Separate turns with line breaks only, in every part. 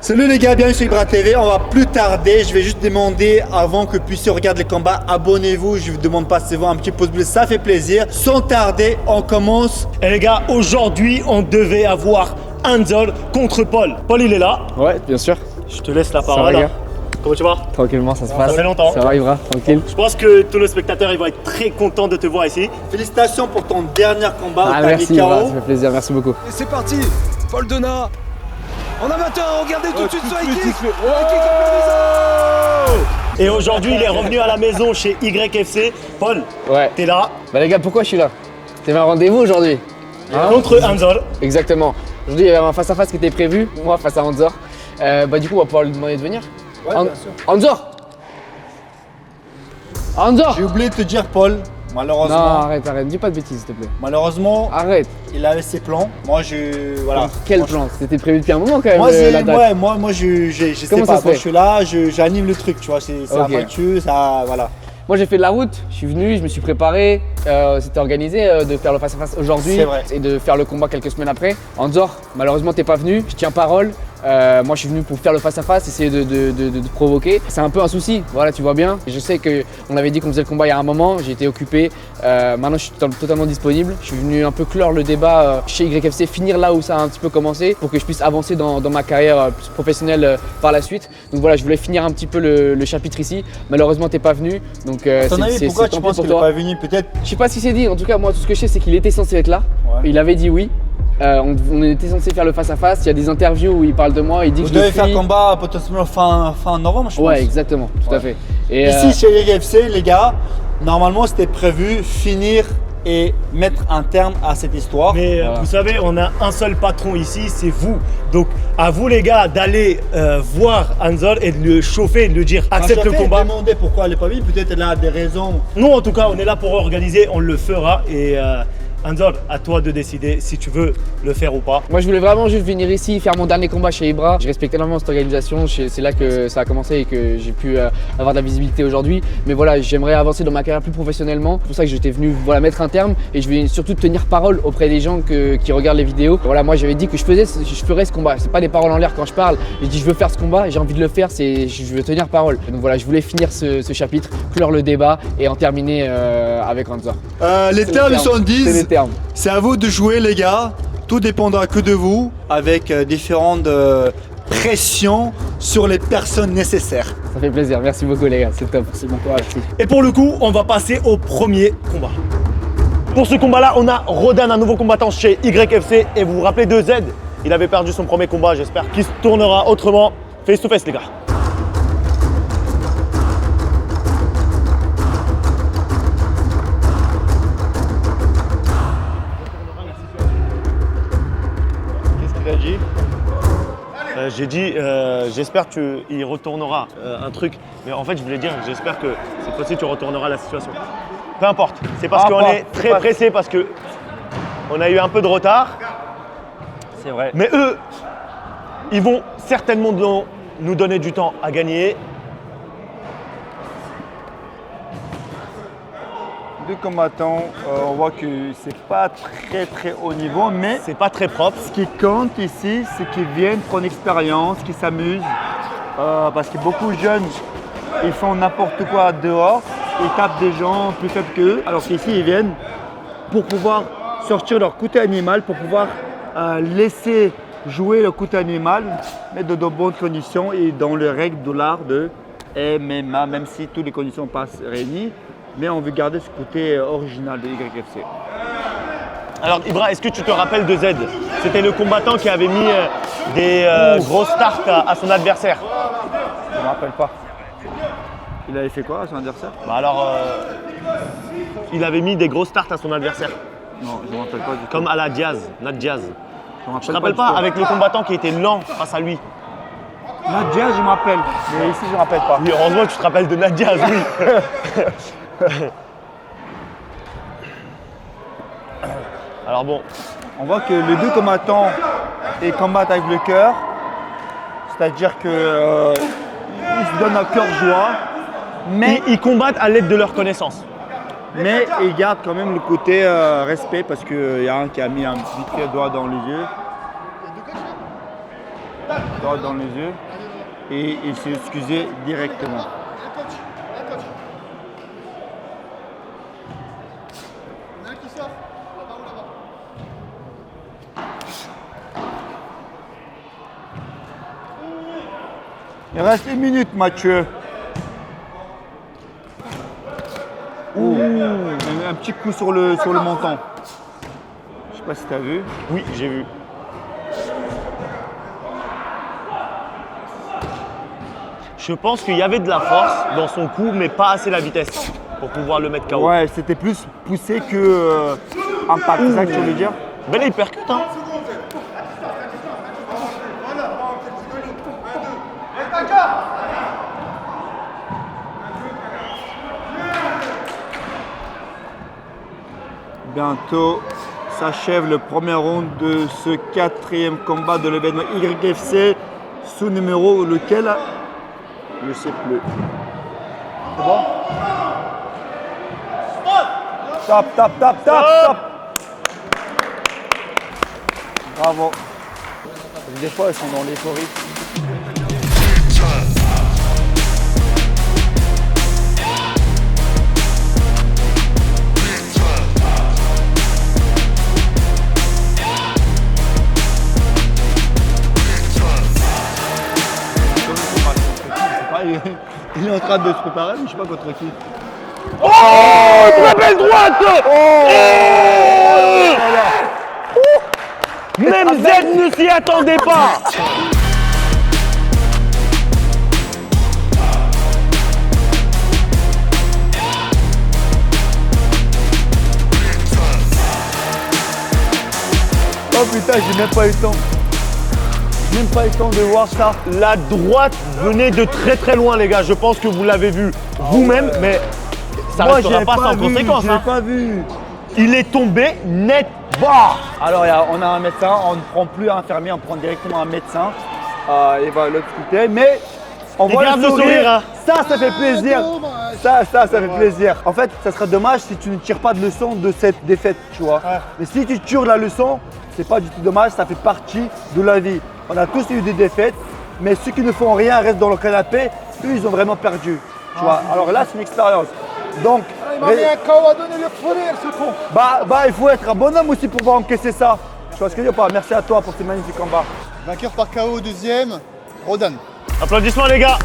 Salut les gars, bienvenue sur Ibra TV. On va plus tarder, je vais juste demander avant que puissiez regarder les combats, abonnez-vous. Je vous demande passez-vous un petit pouce bleu, ça fait plaisir. Sans tarder, on commence.
Et les gars, aujourd'hui, on devait avoir Hanzol contre Paul. Paul, il est là.
Ouais, bien sûr.
Je te laisse la
Ça va,
parole.
gars
Comment tu vas?
Tranquillement, ça se passe.
Ça fait longtemps.
Ça va, Ibra, tranquille.
Je pense que tous les spectateurs ils vont être très contents de te voir ici.
Félicitations pour ton dernier combat.
Ah,
t'as
merci,
mis KO.
Ibra, ça fait plaisir, merci beaucoup.
Et c'est parti, Paul Donat en amateur, regardez tout de suite son équipe.
Et aujourd'hui, il est revenu à la maison chez YFC. Paul,
Ouais.
t'es là
Bah les gars, pourquoi je suis là? T'avais un rendez-vous aujourd'hui? Hein?
contre Hanzol.
Exactement. Aujourd'hui, il y avait un face-à-face qui était prévu, moi face à Hanzor. Bah du coup, on va pouvoir lui demander de venir.
Ouais, bien sûr.
Hanzor! Hanzor!
J'ai oublié de te dire, Paul,
Non,
malheureusement,
arrête, dis pas de bêtises, s'il te plaît.
malheureusement,
Arrête.
il avait ses plans. Moi, voilà.
Quel plan? C'était prévu depuis un moment quand même,
Moi,
la date.
ouais, moi, je sais
Comment ça
pas.
se
Moi,
fait
je suis là, j'anime le truc, tu vois. C'est
Ok.
à Mathieu, ça, voilà.
Moi j'ai fait de la route, je suis venu, je me suis préparé, c'était organisé de faire le face-à-face aujourd'hui
C'est vrai.
et de faire le combat quelques semaines après. Hanzor, malheureusement t'es pas venu, je tiens parole. Moi je suis venu pour faire le face-à-face, essayer de te provoquer. C'est un peu un souci, voilà tu vois bien. Je sais qu'on avait dit qu'on faisait le combat il y a un moment, j'ai été occupé. Maintenant je suis totalement disponible. Je suis venu un peu clore le débat chez YFC, finir là où ça a un petit peu commencé pour que je puisse avancer dans ma carrière professionnelle par la suite. Donc voilà, je voulais finir un petit peu le chapitre ici. Malheureusement t'es pas venu. Donc
Ton avis, pourquoi tu
tant pis
penses
pour
qu'il n'est
toi.
pas venu? Peut-être.
Je sais pas ce qu'il s'est dit, en tout cas moi tout ce que je sais c'est qu'il était censé être là,
Ouais.
il avait dit oui. On était censé faire le face à face, il y a des interviews où il parle de moi, il dit
Vous
que je le
devez faire
fuis.
combat potentiellement fin novembre, je pense.
Ouais exactement, tout à
Ouais.
fait. Et
Ici, chez YFC, les gars, normalement, c'était prévu finir et mettre un terme à cette histoire.
Mais
Voilà.
vous savez, on a un seul patron ici, c'est vous. Donc à vous les gars d'aller voir Hanzol et de le chauffer et de lui dire accepte le combat.
Demander pourquoi elle n'est pas venue. Peut-être elle a des raisons.
Nous en tout cas, on est là pour organiser, on le fera. Et Hanzol, à toi de décider si tu veux le faire ou pas.
moi je voulais vraiment juste venir ici, faire mon dernier combat chez Ibra. Je respecte énormément cette organisation, c'est là que ça a commencé et que j'ai pu avoir de la visibilité aujourd'hui. Mais voilà, j'aimerais avancer dans ma carrière plus professionnellement. C'est pour ça que j'étais venu voilà, mettre un terme et je vais surtout tenir parole auprès des gens qui regardent les vidéos. Voilà, moi j'avais dit que je ferais ce combat. C'est pas des paroles en l'air quand je parle. J'ai dit je veux faire ce combat, j'ai envie de le faire, je veux tenir parole. Donc voilà, je voulais finir ce chapitre, clore le débat et en terminer avec Hanzor.
Les termes ils sont
C'est les
10.
termes.
C'est à vous de jouer, les gars. Tout dépendra que de vous, avec différentes pressions sur les personnes nécessaires.
Ça fait plaisir, merci beaucoup les gars, c'est top.
C'est bon courage.
Et pour le coup, on va passer au premier combat. Pour ce combat-là, on a Rodan, un nouveau combattant chez YFC. Et vous vous rappelez de Z, il avait perdu son premier combat, j'espère qu'il se tournera autrement. Face to face les gars. Qu'est-ce qu'il a dit? J'ai dit, j'espère qu'il retournera un truc. Mais en fait, je voulais dire, j'espère que cette fois-ci, tu retourneras la situation. Peu importe. C'est parce
Peu
qu'on
importe,
est
c'est
très
pas-
pressé, parce que on a eu un peu de retard.
C'est vrai.
Mais eux, ils vont certainement nous donner du temps à gagner.
Deux combattants, on voit que c'est pas très haut niveau, mais
C'est pas très propre.
ce qui compte ici, c'est qu'ils viennent prendre expérience, qu'ils s'amusent. Parce que beaucoup de jeunes, ils font n'importe quoi dehors, ils tapent des gens plus faibles qu'eux, alors qu'ici, ils viennent pour pouvoir sortir leur côté animal, pour pouvoir laisser jouer le côté animal, mais dans de bonnes conditions et dans les règles de l'art de MMA, même si toutes les conditions passent réunies. Mais on veut garder ce côté original de YFC.
Alors Ibra, est-ce que tu te rappelles de Z? C'était le combattant qui avait mis des grosses tartes à son adversaire.
Je ne me rappelle pas. Il avait fait quoi à son adversaire?
Bah alors, il avait mis des grosses tartes à son adversaire.
Non, je ne me rappelle pas du tout.
Comme à la Diaz, Nat Diaz.
Je me
Tu te rappelles pas avec le combattant qui était lent face à lui?
Nadia, je me rappelle. Mais ici, je ne me rappelle pas.
Oui, heureusement que tu te rappelles de Nat Diaz, oui. Alors bon,
On voit que les deux combattants ils combattent avec le cœur. C'est-à-dire qu'ils se donnent à cœur joie. Mais
ils combattent à l'aide de leurs connaissances.
Mais il garde quand même le côté respect parce qu'il y a un qui a mis un vite fait doigt dans les yeux. droit dans les yeux et il s'est excusé directement. Il reste 1 minute, Mathieu. Ouh, un petit coup sur le menton. Je sais pas si tu as vu.
Oui, j'ai vu. Je pense qu'il y avait de la force dans son coup, mais pas assez la vitesse pour pouvoir le mettre KO.
Ouais, c'était plus poussé que impact, c'est ça que tu voulais dire?
Ben là, il percute, hein.
Bientôt s'achève le premier round de ce 4e combat de l'événement YFC sous numéro lequel je ne sais plus. C'est bon? Stop, stop, stop, stop, stop. Bravo. Des fois, ils sont dans l'euphorie. Il est en train de se préparer, mais je sais pas contre qui.
Oh, très belle droite. Même Z ne s'y attendait pas.
Oh putain, j'ai même pas eu le temps. J'ai même pas eu le temps de voir ça.
La droite venait de très très loin, les gars. Je pense que vous l'avez vu vous-même, mais ça ne restera pas sans conséquence.
Je l'ai pas vu.
Il est tombé net bas.
Alors, on a un médecin, on ne prend plus un infirmier, on prend directement un médecin. Il va l'occulter, mais on voit
garde
le
le sourire, hein.
Ça fait plaisir. Ça fait plaisir. En fait, ça serait dommage si tu ne tires pas de leçon de cette défaite, tu vois.
Ouais.
Mais si tu tires la leçon, c'est pas du tout dommage, ça fait partie de la vie. On a tous eu des défaites, mais ceux qui ne font rien restent dans le canapé, eux, ils ont vraiment perdu. Tu vois. Alors là, c'est une expérience. Donc,
Il m'a mis un KO à donner le fourrir, ce con.
il faut être un bonhomme aussi pour pouvoir encaisser ça. Tu vois ce que je veux dire ou pas? Merci à toi pour ces magnifiques combats.
Vainqueur par KO, deuxième, Rodan.
Applaudissements, les gars.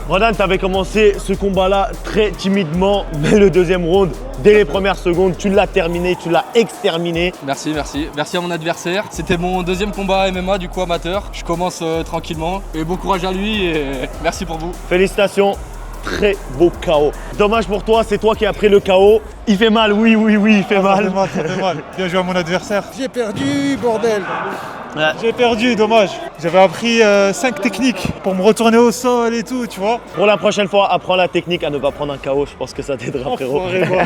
Rodan, tu avais commencé ce combat-là très timidement, mais le deuxième round, dès les premières secondes, tu l'as terminé, tu l'as exterminé.
Merci, merci. Merci à mon adversaire. C'était mon deuxième combat MMA, du coup amateur. Je commence tranquillement. Et bon courage à lui et merci pour vous.
Félicitations, très beau KO. Dommage pour toi, c'est toi qui as pris le KO. Il fait mal, oui, il fait mal.
Ça fait mal. Bien joué à mon adversaire. J'ai perdu, bordel.
Ouais.
J'ai perdu, dommage. J'avais appris 5 techniques pour me retourner au sol et tout, tu vois.
Pour la prochaine fois, apprends la technique à ne pas prendre un KO. Je pense que ça t'aidera, frérot.
Enfoiré, moi.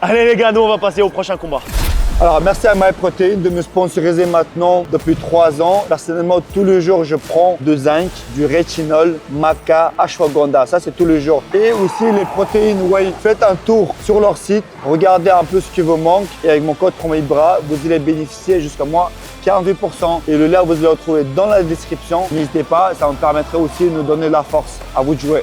Allez, les gars, nous, on va passer au prochain combat.
Alors, merci à MyProtein de me sponsoriser maintenant depuis 3 ans. Personnellement, tous les jours, je prends du zinc, du rétinol, maca, ashwagandha. Ça, c'est tous les jours. Et aussi les protéines whey. Faites un tour sur leur site, regardez un peu ce qui vous manque. Et avec mon code PROMOIBRA, vous allez bénéficier jusqu'à moi 48%. Et le lien, vous allez le retrouver dans la description. N'hésitez pas, ça me permettrait aussi de nous donner la force. À vous de jouer.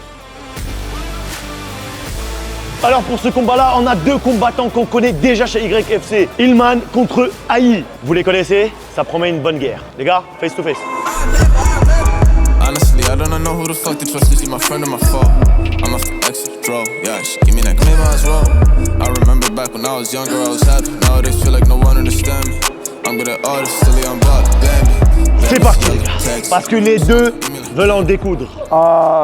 Alors pour ce combat-là, on a 2 combattants qu'on connaît déjà chez YFC. Ilman contre Aïe. Vous les connaissez? Ça promet une bonne guerre. Les gars, face to face.
Honestly, I don't know who the fuck to trust. Is he my friend or my foe? I'm a exit draw. Yeah, she give me that claim as well. I remember back when I was younger, I was happy. Nowadays feel like no one understand me. I'm good at artists, silly, I'm block, baby.
C'est parti, les gars. Parce que les deux veulent en découdre.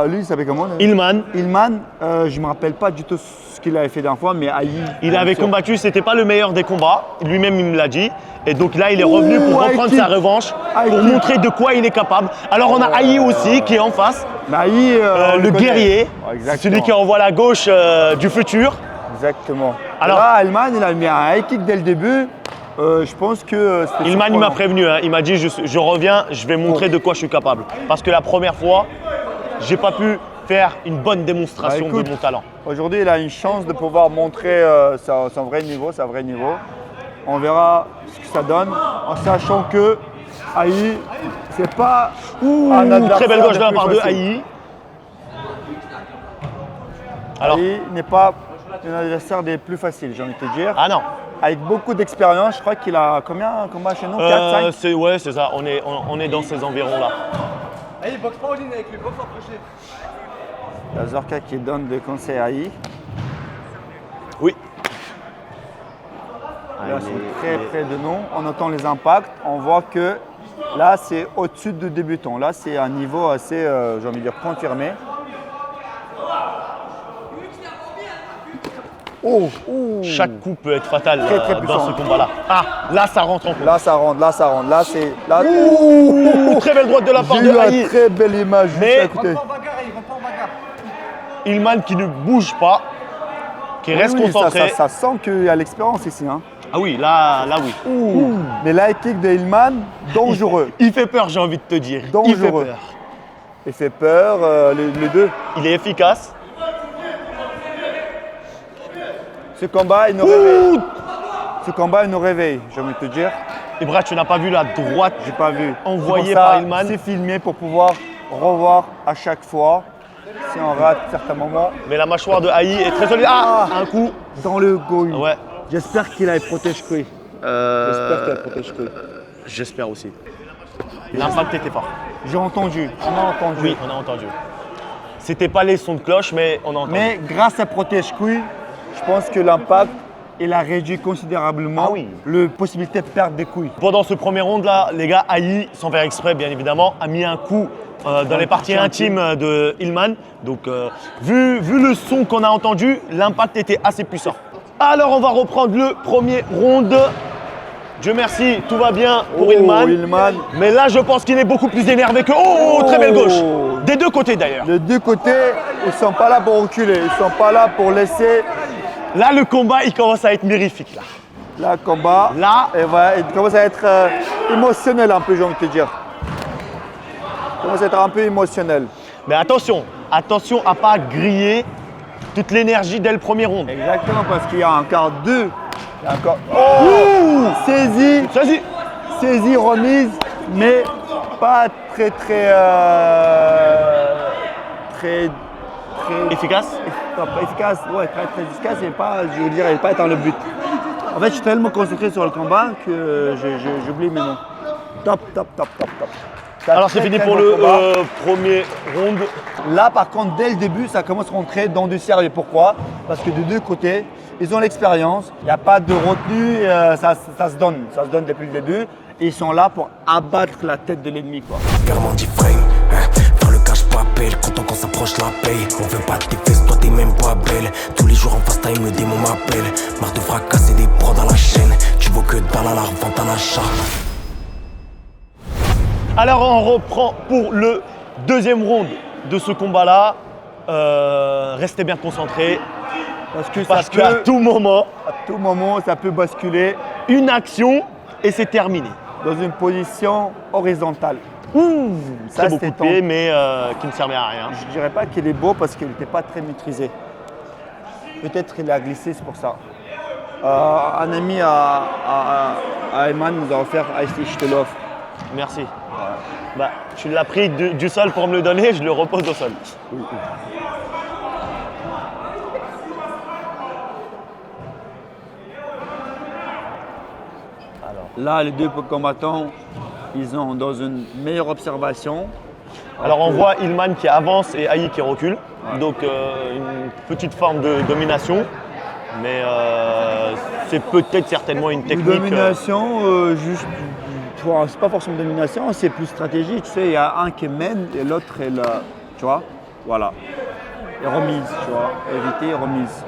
Lui, il s'appelle comment?
Ilman,
Ilman, je me rappelle pas du tout ce qu'il avait fait d'un fois, mais Aïe.
il avait combattu, c'était pas le meilleur des combats. Lui-même, il me l'a dit. Et donc là, il est revenu pour reprendre
Aïe.
sa revanche, pour
Aïe.
montrer de quoi il est capable. Alors on a Aïe aussi qui est en face,
Mais Aïe, on
le
connaît.
guerrier,
Ouais, exactement.
celui qui envoie la gauche du futur.
Exactement.
Alors-
Alors là, Ilman, il a mis un high kick dès le début. Je pense que c'était
Ilman, il m'a
surprenant.
prévenu, hein. Il m'a dit je reviens, je vais montrer de quoi je suis capable. Parce que la première fois, j'ai pas pu faire une bonne démonstration
Bah, écoute,
de mon talent.
Aujourd'hui, il a une chance de pouvoir montrer son vrai niveau, sa vrai niveau. On verra ce que ça donne, en sachant que Aïe, c'est pas un adversaire
Très belle gauche de la
des
part
plus
de
faciles.
Aïe. Alors,
Aïe n'est pas un adversaire des plus faciles, j'ai envie de te dire.
ah non.
Avec beaucoup d'expérience, je crois qu'il a combien de combats chez nous 4, 5
Ouais, c'est ça. On est dans ces environs-là.
Allez, boxe pas en ligne avec lui, boxe approché.
Il y a Zorka qui donne des conseils à Aïe.
Oui.
Là, ils sont très près de nous. On entend les impacts. On voit que là, c'est au-dessus de débutant. Là, c'est un niveau assez, j'ai envie de dire, confirmé. Oh,
Chaque coup peut être fatal
Très, très
dans
puissant.
ce combat-là. Ah, là, ça rentre en compte.
Là, ça rentre, là, ça rentre. Là, c'est. Là,
Ouh, très belle droite de la part
j'ai
de
eu
Aïe.
une très belle image juste
Mais-
à côté.
Ilman qui ne bouge pas, qui reste
Oui,
concentré.
ça sent qu'il y a l'expérience ici. Hein.
Ah oui, là oui.
Mais là, kick de Hillman, dangereux.
Il fait peur, j'ai envie de te dire. Il fait
Dangereux.
peur.
Il fait peur, les deux.
Il est efficace.
Ce combat, il nous réveille. Ce combat, il nous réveille, j'ai envie de te dire.
Ibra, tu n'as pas vu la droite
J'ai pas vu.
envoyée
C'est pour ça,
par Hillman.
C'est filmé pour pouvoir revoir à chaque fois si on rate certains moments.
Mais la mâchoire de Aïe est très solide. Ah, un coup.
Dans le goal.
Ouais.
J'espère qu'il a protège couille. J'espère qu'il a protège couille.
J'espère aussi. L'impact était fort.
J'ai entendu. On a entendu.
Oui, on a entendu. C'était pas les sons de cloche, mais on a entendu.
Mais grâce à protège couille, je pense que l'impact, il a réduit considérablement
Ah oui.
la possibilité de perdre des couilles.
Pendant ce premier round là, les gars, Aïe, sans faire exprès bien évidemment, a mis un coup dans les parties intimes de Hillman. Donc vu le son qu'on a entendu, l'impact était assez puissant. Alors on va reprendre le premier round. Dieu merci, tout va bien pour Hillman.
Hillman.
Mais là je pense qu'il est beaucoup plus énervé que... Oh, très belle gauche. Des deux côtés d'ailleurs.
Les deux côtés, ils ne sont pas là pour reculer. Ils ne sont pas là pour laisser
Là le combat il commence à être mirifique là.
le combat.
Là.
Il commence à être émotionnel un peu, j'ai envie de te dire. Il commence à être un peu émotionnel.
Mais attention à pas griller toute l'énergie dès le premier round.
Exactement, parce qu'il y a encore deux. Il y a encore... Oh, saisi,
Vas-y.
remise, mais pas très
Efficace.
efficace. Ouais, très efficace et pas, je veux dire, il pas dans le but. En fait, je suis tellement concentré sur le combat que j'oublie mes mots. Top.
Alors c'est fini pour le premier round.
Là, par contre, dès le début, ça commence à rentrer dans du sérieux. Pourquoi? Parce que de deux côtés, ils ont l'expérience. Il n'y a pas de retenue. Ça se donne. Ça se donne depuis le début. Et ils sont là pour abattre la tête de l'ennemi, quoi.
Garment different, hein. Faire le cash pas belle, quand s'approche la paye. On veut pas tes fesses, toi t'es même pas belle. Tous les jours en fast time, le démon m'appelle. Marre de fracasser des prods dans la chaîne. Tu vois que dans la larve, vente à l'achat.
Alors on reprend pour le deuxième round de ce combat-là. Restez bien concentrés parce qu'à tout moment,
ça peut basculer
une action et c'est terminé.
dans une position horizontale.
Très beau coup de
c'était
pied, mais qui ne servait à rien.
Je dirais pas qu'il est beau parce qu'il n'était pas très maîtrisé. Peut-être qu'il a glissé, c'est pour ça. Un ami à Eman nous a offert Ice, je te l'offre.
Merci. Bah, tu l'as pris du sol pour me le donner, je le repose au sol.
Là, les deux combattants, ils sont dans une meilleure observation.
Alors on voit Hillman qui avance et Aïe qui recule. Donc une petite forme de domination. Mais c'est peut-être certainement une
Une
technique.
domination, juste, tu vois, c'est pas forcément une domination, c'est plus stratégique. Tu sais, il y a un qui mène et l'autre est là, tu vois, voilà. Et remise, tu vois, éviter, remise.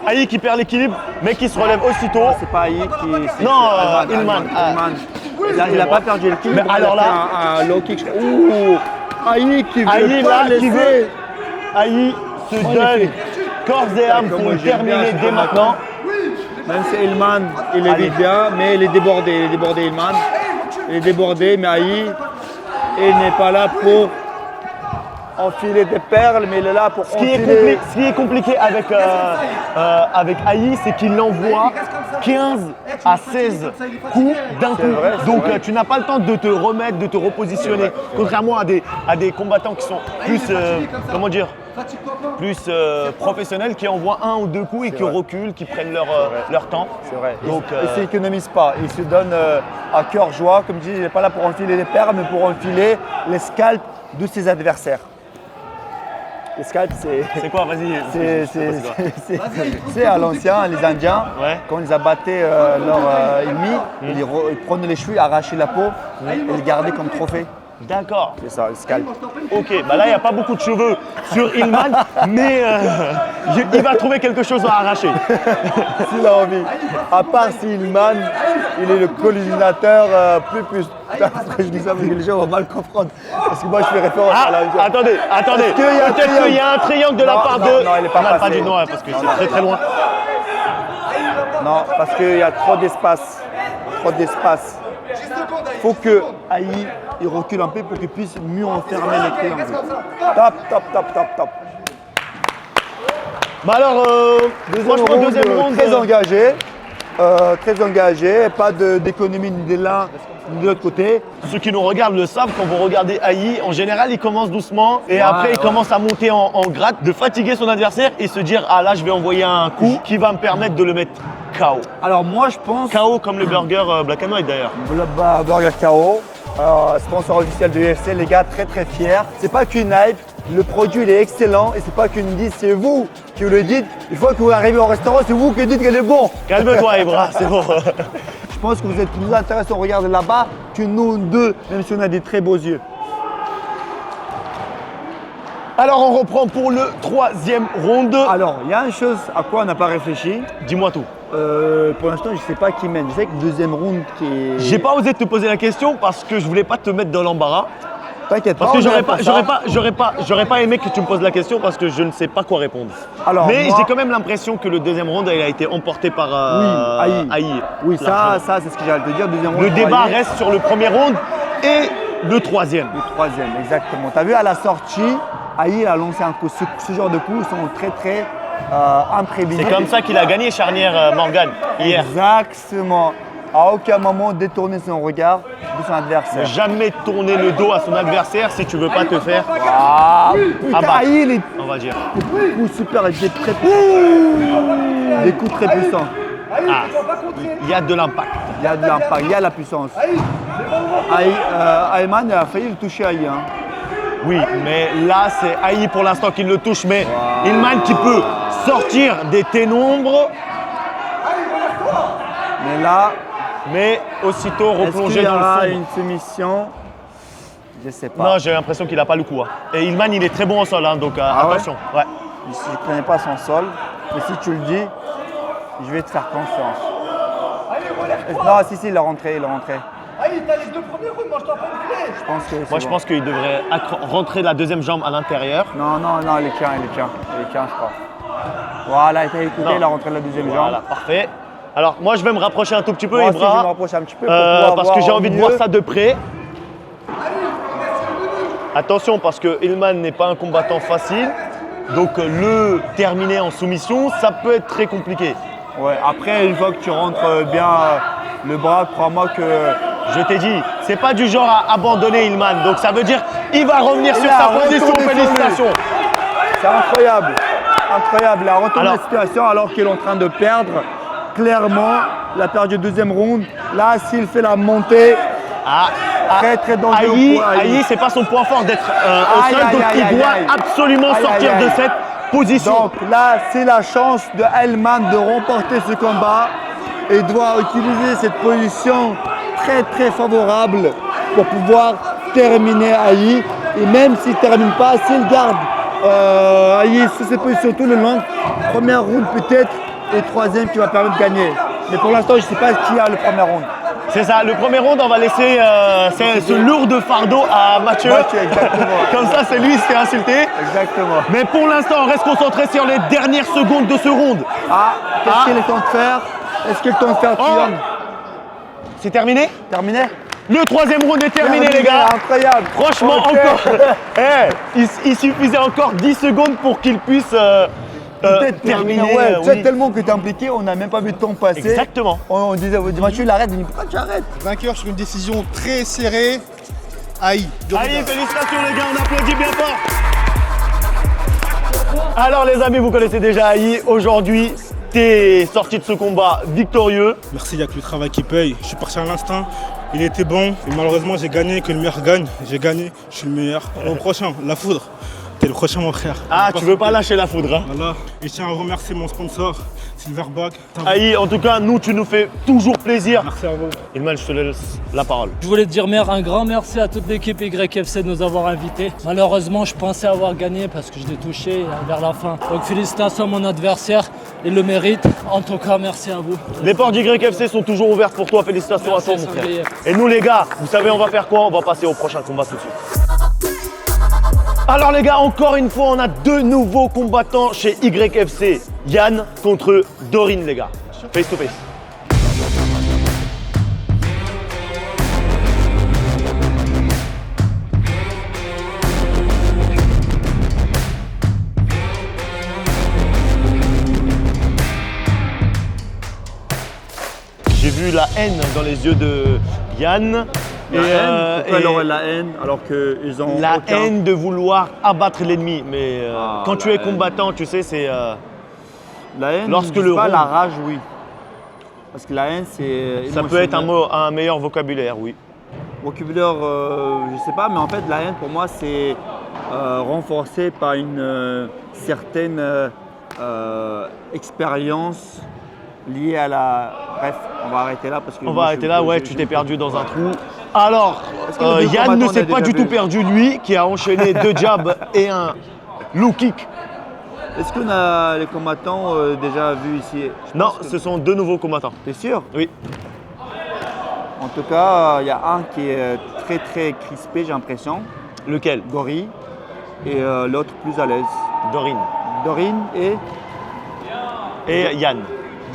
Aïe qui perd l'équilibre, mais qui se relève aussitôt.
C'est pas Aïe qui.
Non, Hillman.
Il n'a pas perdu l'équilibre.
Mais alors
il a
là-
fait un low kick. Ouh, Aïe qui veut
Aïe
pas
là, qui veut.
laisser.
Aïe se donne corps et âme pour
Comment
le
j'aime bien
terminer
ce
dès
combattant.
maintenant.
Même si Hillman, il
Allez.
évite bien, mais il est débordé. Il est débordé, Hillman. Il est débordé, mais Aïe, il n'est pas là pour enfiler des perles, mais il est là pour
Ce qui est compliqué avec Aïe, c'est qu'il envoie 15 à 16 coups d'un coup.
vrai, c'est
Donc
vrai.
tu n'as pas le temps de te remettre, de te repositionner. Contrairement à des combattants qui sont plus, comment dire, plus professionnels, qui envoient un ou deux coups et qui reculent, qui prennent leur temps.
C'est vrai.
Donc,
Il ne s'économise pas. Il se donne à cœur joie. Comme je dis, il n'est pas là pour enfiler les perles, mais pour enfiler les scalps de ses adversaires. Les scalps,
c'est quoi, vas-y.
c'est à l'ancien, les Indiens,
Ouais.
quand ils abattaient leur ennemi, ils prenaient les cheveux, arrachaient la peau et les gardaient comme trophée.
D'accord.
C'est ça, le scalp.
Ok, bah là il n'y a pas beaucoup de cheveux sur Ilman, mais il va trouver quelque chose à arracher.
S'il a envie. À part si Ilman, il est le colonisateur plus. Je dis ça parce que les gens vont mal comprendre. Parce que moi je fais référence à la.
Attendez.
Est-ce qu'il y a un
Peut-être qu'il y a un triangle de la
Non,
part
non,
de.
non, il est pas passé.
du noir parce que c'est très très loin.
Non, parce qu'il y a trop d'espace. Trop d'espace. Il faut que Aïe il recule un peu pour qu'il puisse mieux enfermer les triangles. Top.
Bah alors, franchement, deuxième round.
Très engagé, pas d'économie ni de l'un ni de l'autre côté.
Ceux qui nous regardent le savent, quand vous regardez Aïe, en général, il commence doucement et après, il commence à monter en grade, de fatiguer son adversaire et se dire ah là, je vais envoyer un coup qui va me permettre de le mettre KO.
Alors moi je pense
KO comme le burger Black and White d'ailleurs.
Burger KO, sponsor officiel de UFC, les gars très très fiers. C'est pas qu'une hype, le produit il est excellent et c'est pas qu'une diss, c'est vous qui le dites. Une fois que vous arrivez au restaurant, c'est vous qui dites qu'elle est bon.
Calme-toi, Ibra, c'est bon.
Je pense que vous êtes plus intéressants à regarder là-bas que nous deux, même si on a des très beaux yeux.
Alors on reprend pour le troisième round.
Alors, il y a une chose à quoi on n'a pas réfléchi.
Dis-moi tout.
Pour l'instant, je ne sais pas qui mène. Je sais que le deuxième round qui est.
J'ai pas osé te poser la question parce que je voulais pas te mettre dans l'embarras.
T'inquiète pas.
Parce que
on est pour ça.
j'aurais pas aimé que tu me poses la question parce que je ne sais pas quoi répondre.
Alors,
mais
moi-
j'ai quand même l'impression que le deuxième round il a été emporté par Aïe.
Oui, ça c'est ce que j'allais te dire. Deuxième round.
Le débat
Aïe.
reste sur le premier round et le troisième.
Le troisième, exactement. Tu as vu à la sortie, Aïe a lancé un coup. Ce genre de coups sont très très imprévisibles.
C'est comme ça qu'il a gagné charnière Morgan hier.
Exactement. À aucun moment détourner son regard de son adversaire.
Jamais tourner le dos à son adversaire si tu veux pas te faire
Ah, putain,
abattre,
Aïe, les
on va dire.
coups super, des coups très puissants.
Ah, il y a de l'impact.
Il y a de l'impact, il y a la puissance. Ayman a failli le toucher Aïe. Hein.
Oui, mais là, c'est Aïe pour l'instant qui le touche, mais Ilman qui peut sortir des ténèbres,
Mais là,
mais aussitôt
est-ce qu'il
replongé
y
dans le
aura
sombre.
une soumission? Je sais pas.
Non, j'ai l'impression qu'il n'a pas le coup. Hein. Et Ilman, il est très bon au sol, hein, donc attention. Ouais.
Je ne connais pas son sol, mais si tu le dis, je vais te faire confiance. Non, si, il est rentré, il est rentré. Je pense que
Moi, je pense qu'il devrait rentrer la deuxième jambe à l'intérieur.
Non, il est tient, je crois. Voilà, il a écouté,
Non.
il a rentré la deuxième
Voilà,
jambe.
parfait. Alors, moi, je vais me rapprocher un tout petit peu,
Moi aussi, je
Ibra,
me rapproche un petit peu pour pouvoir
parce que
voir
j'ai
au
envie de
milieu.
voir ça de près. Attention, parce que Ilman n'est pas un combattant facile. Donc, le terminer en soumission, ça peut être très compliqué.
Ouais, après, une fois que tu rentres bien le bras, crois-moi que.
Je t'ai dit, c'est pas du genre à abandonner Ilman. Donc, ça veut dire qu'il va revenir sur
a
sa position.
retourné sur lui.
Félicitations.
C'est incroyable. Incroyable. Il a retourné
Alors-
la situation alors qu'il est en train de perdre. Clairement, il a perdu le deuxième round. Là, s'il fait la montée, très dangereux
Aïe,
pour Aïe.
Aïe, c'est pas son point fort d'être au
Aïe,
sol,
aïe,
donc
aïe,
il doit
aïe.
absolument
Aïe,
sortir
aïe,
de
aïe.
cette position.
Donc là, c'est la chance de Ayman de remporter ce combat et doit utiliser cette position très très favorable pour pouvoir terminer Aïe. Et même s'il ne termine pas, s'il garde Aïe sur cette position tout le long, première round peut-être et troisième qui va permettre de gagner. Mais pour l'instant, je ne sais pas qui a le premier round.
C'est ça, le premier round, on va laisser ce lourd de fardeau à Mathieu.
Mathieu, exactement.
Comme ça, c'est lui qui se fait insulter.
Exactement.
Mais pour l'instant, on reste concentré sur les dernières secondes de ce round.
Qu'est-ce qu'il est temps de faire? Est-ce qu'il est temps de faire triangle?
C'est terminé?
Terminé?
Le troisième round est terminé, les gars.
Incroyable.
Franchement,
Ok.
encore. Il suffisait encore 10 secondes pour qu'il puisse
Peut-être
terminer.
Ouais, tu sais,
oui.
tellement que t'es impliqué, on n'a même pas vu le temps passer.
Exactement.
On disait, Mathieu, il arrête. Il dit, pourquoi tu arrêtes?
Vainqueur sur une décision très serrée. Aïe.
Allez, félicitations les gars, on applaudit bien fort. Alors les amis, vous connaissez déjà Aïe. Aujourd'hui, t'es sorti de ce combat victorieux.
Merci, il n'y a que le travail qui paye. Je suis parti à l'instinct. Il était bon. Et malheureusement, j'ai gagné. Que le meilleur gagne. J'ai gagné. Je suis le meilleur. Au prochain, la foudre. T'es le prochain, mon frère.
Ah, tu veux pas lâcher la foudre, hein?
Voilà. Et je tiens à remercier mon sponsor, Silverback.
Aïe, en tout cas, nous, tu nous fais toujours plaisir.
Merci à vous.
Ilman, je te laisse la parole.
Je voulais te dire un grand merci à toute l'équipe YFC de nous avoir invités. Malheureusement, je pensais avoir gagné parce que je l'ai touché vers la fin. Donc félicitations à mon adversaire, il le mérite. En tout cas, merci à vous.
Les portes YFC sont toujours ouvertes pour toi. Félicitations
Merci,
à toi, mon frère.
Sanglier.
Et nous, les gars, vous savez, on va faire quoi? On va passer au prochain combat tout de suite. Alors les gars, encore une fois, on a deux nouveaux combattants chez YFC. Yann contre Dorine, les gars. Face to face. J'ai vu la haine dans les yeux de Yann.
Pourquoi elle aurait la haine alors qu'ils ont
La
aucun...
haine de vouloir abattre l'ennemi. Mais quand tu es
la
combattant, tu sais, c'est...
La haine,
Lorsque
je sais
le
pas,
round-
la rage, oui. Parce que la haine, c'est
ça peut être un meilleur vocabulaire, oui.
vocabulaire, je sais pas, mais en fait, la haine, pour moi, c'est renforcé par une certaine expérience liée à la... Bref, on va arrêter là parce que...
On
moi,
va arrêter là, ouais, tu t'es perdu dans un trou. Alors,
Est-ce que les deux
Yann ne
combattants,
s'est
on a
pas
déjà
du tout
vu
perdu, lui, qui a enchaîné 2 jabs et un low kick.
Est-ce qu'on a les combattants déjà vus ici? Je
Non,
pense que-
ce sont 2 nouveaux combattants.
T'es sûr?
Oui.
En tout cas, il y a un qui est très très crispé, j'ai l'impression,
Lequel?
Gori, et l'autre plus à l'aise.
Dorine.
Dorine et
Et Yann.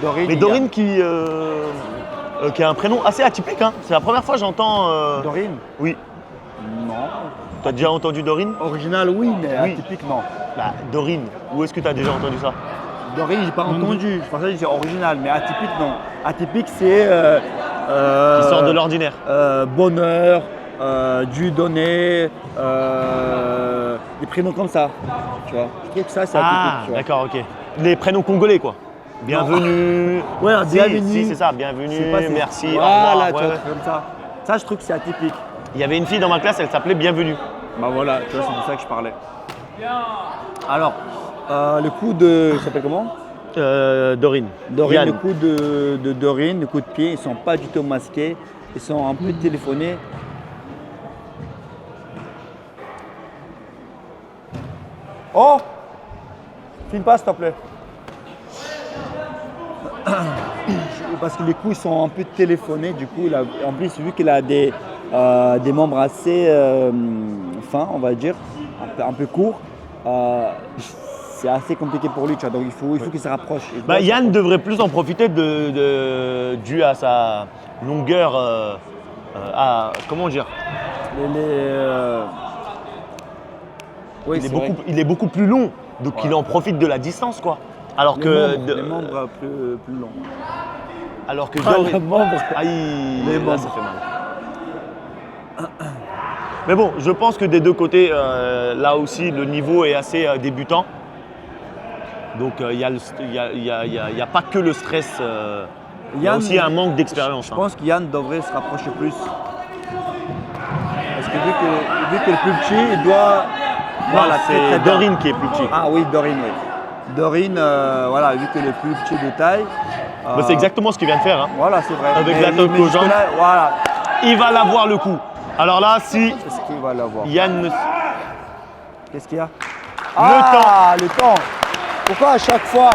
Dorine.
Mais
et
Dorine
Yann.
qui a un prénom assez atypique, hein. C'est la première fois que j'entends...
Dorine?
Oui.
Non.
T'as déjà entendu Dorine?
Original, oui, mais
Oui.
atypique, non.
Bah, Dorine, où est-ce que tu as déjà entendu ça?
Dorine, j'ai pas entendu. Je pensais que c'est original, mais atypique, non. Atypique, c'est
Qui sort de l'ordinaire.
bonheur, Dieu donné, des prénoms comme ça. Tu vois. Je trouve que ça, c'est atypique.
Ah,
tu vois.
d'accord, ok. Les prénoms congolais, quoi. Bienvenue.
Ouais,
Si,
bienvenue.
Si, c'est ça, bienvenue,
Je sais pas, c'est-
merci, au
Voilà,
revoir.
tu
Ouais,
vois,
ouais.
comme ça. Ça, je trouve que c'est atypique.
Il y avait une fille dans ma classe, elle s'appelait Bienvenue.
Bah voilà, tu vois, c'est de ça que je parlais. Alors, le coup de. Il s'appelle comment?
Dorine.
Dorine,
Yann.
le coup de Dorine, le coup de pied, ils sont pas du tout masqués, ils sont un peu téléphonés. Oh! Filme pas, s'il te plaît. Parce que les coups ils sont un peu téléphonés, du coup, en plus, vu qu'il a des membres assez fins, on va dire, un peu courts, c'est assez compliqué pour lui, tu vois, donc il faut qu'il se rapproche.
Bah, Yann devrait plus en profiter dû à sa longueur. Comment dire?
Oui,
Il est beaucoup plus long, donc il en profite de la distance, quoi. Alors
les membres plus longs.
Alors que
Ah,
Dorine.
les membres.
Aïe,
Les
là,
membres.
ça fait mal. Mais bon, je pense que des deux côtés, là aussi, le niveau est assez débutant. Donc il n'y a pas que le stress, il y a
Yann,
aussi un manque d'expérience.
Je pense qu'Yann devrait se rapprocher plus. Parce que vu que le plus petit, il doit.
Voilà,
très,
c'est
très bien.
Dorine qui est plus petit.
Ah oui, Dorine, oui. Dorine, voilà, vu que le plus petit de taille.
Bah, c'est exactement ce qu'il vient de faire. Hein.
Voilà, c'est vrai.
Avec
Mais-
la top
mais
aux
jusque
jambes.
là, voilà.
Il va l'avoir le coup. Alors là, si
Qu'est-ce qu'il va l'avoir?
Yann ne...
Qu'est-ce qu'il y a? Ah, le temps. Pourquoi à chaque fois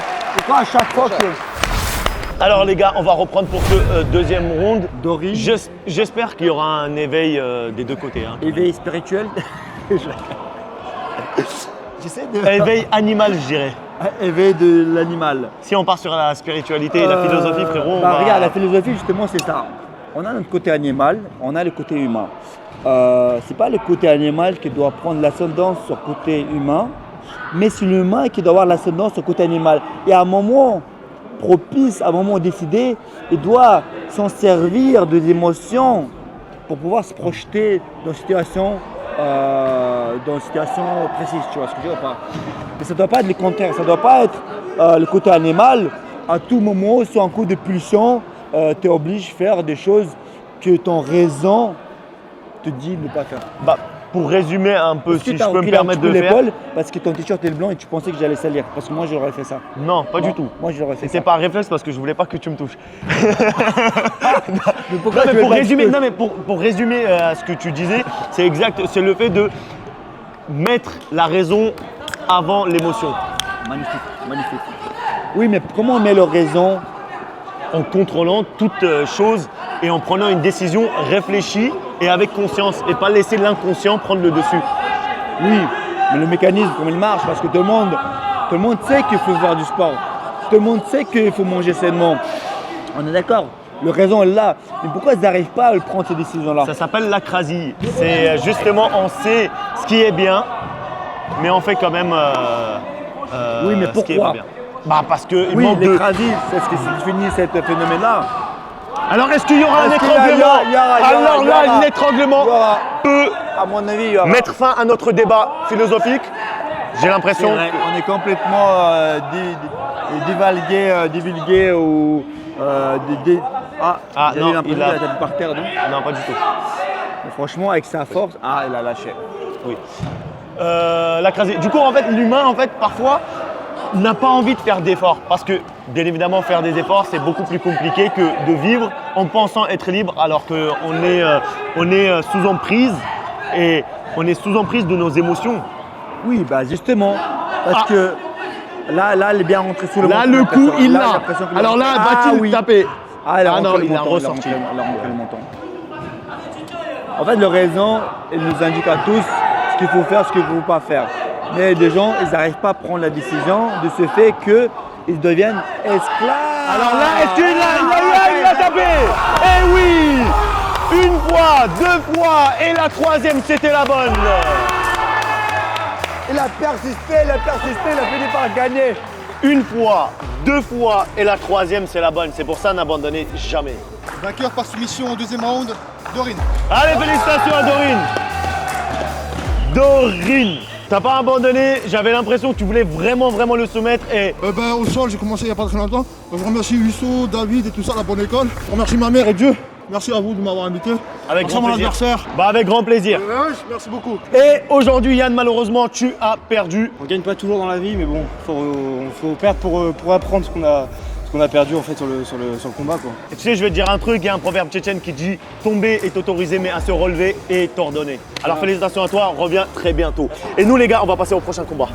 que.
Alors les gars, on va reprendre pour ce deuxième round.
Dorine,
J'espère qu'il y aura un éveil des deux côtés. Hein.
éveil spirituel. J'essaie de.
Éveil animal, je dirais.
Éveil de l'animal.
Si on part sur la spiritualité et la philosophie, frérot, on
Bah,
va...
regarde, la philosophie, justement, c'est ça. on a notre côté animal, on a le côté humain. C'est pas le côté animal qui doit prendre l'ascendance sur le côté humain, mais c'est l'humain qui doit avoir l'ascendance sur le côté animal. Et à un moment propice, à un moment décidé, il doit s'en servir de l'émotion pour pouvoir se projeter dans une situation précise, tu vois ce que je veux dire ou pas? Mais ça ne doit pas être le contraire, ça ne doit pas être le côté animal. À tout moment, sur un coup de pulsion, tu es obligé de faire des choses que ton raison te dit de ne pas faire.
Bah, pour résumer un peu, si je peux me permettre de faire.
Parce que ton t-shirt est blanc et tu pensais que j'allais salir. Parce que moi, j'aurais fait ça.
Non, pas du tout.
Moi, j'aurais fait ça.
C'est pas un réflexe parce que je voulais pas que tu me touches.
Mais pourquoi
pour résumer ce que tu disais, c'est exact. C'est le fait de mettre la raison avant l'émotion.
Magnifique, magnifique. Oui, mais comment on met la raison?
En contrôlant toute chose et en prenant une décision réfléchie et avec conscience et pas laisser l'inconscient prendre le dessus.
Oui, mais le mécanisme, comment il marche? Parce que tout le monde sait qu'il faut faire du sport. Tout le monde sait qu'il faut manger sainement. On est d'accord? Le raison est là. Mais pourquoi ils n'arrivent pas à prendre ces décisions-là?
Ça s'appelle l'acrasie. C'est justement, on sait ce qui est bien, mais on fait quand même
oui, mais
ce qui est pas
pourquoi?
bien. Bah parce que il
Oui,
manque de...
l'écrasie, c'est ce qui définit ce phénomène-là.
Alors est-ce qu'il y aura un étranglement? Alors là, l'étranglement peut,
à mon avis, il y aura.
mettre fin à notre débat philosophique. J'ai l'impression.
On est complètement divulgué ou
non,
il a tapé par terre, non?
Non, pas du tout.
Mais franchement, avec sa force, il a lâché.
Oui. L'acrasie. Du coup, en fait, l'humain, en fait, parfois, n'a pas envie de faire d'efforts parce que, bien évidemment, faire des efforts, c'est beaucoup plus compliqué que de vivre en pensant être libre alors qu'on est sous emprise et on est sous emprise de nos émotions.
Oui, bah justement, parce que là, il est bien rentré sous le menton.
Là, le coup, il l'a. Alors là, va-t-il taper?
Non, il a
ressorti.
Il a rentré le menton. En fait, le raison, il nous indique à tous ce qu'il faut faire, ce qu'il ne faut pas faire. Mais des gens, ils n'arrivent pas à prendre la décision de ce fait qu'ils deviennent esclaves.
Alors là, est-ce qu'il a tapé? Eh oui! Une fois, deux fois, et la troisième, c'était la bonne.
Il a persisté, il a fini par gagner.
Une fois, deux fois, et la troisième, c'est la bonne. C'est pour ça, n'abandonnez jamais.
Vainqueur par soumission au deuxième round, Dorine.
Allez, félicitations à Dorine. Dorine, t'as pas abandonné. J'avais l'impression que tu voulais vraiment le soumettre et...
Au sol, j'ai commencé il n'y a pas très longtemps. Je remercie Husso, David et tout ça, la bonne école. Je remercie ma mère et Dieu. Merci à vous de m'avoir invité.
Avec grand plaisir.
Adversaire.
Bah avec grand plaisir.
Merci beaucoup.
Et aujourd'hui, Yann, malheureusement, tu as perdu.
On gagne pas toujours dans la vie, mais bon, faut perdre pour apprendre ce qu'on a perdu en fait sur le combat, quoi.
Et tu sais, je vais te dire un truc, il y a un proverbe tchétchène qui dit « Tomber est autorisé, mais à se relever est ordonné ». Alors félicitations à toi, reviens très bientôt. Et nous les gars, on va passer au prochain combat.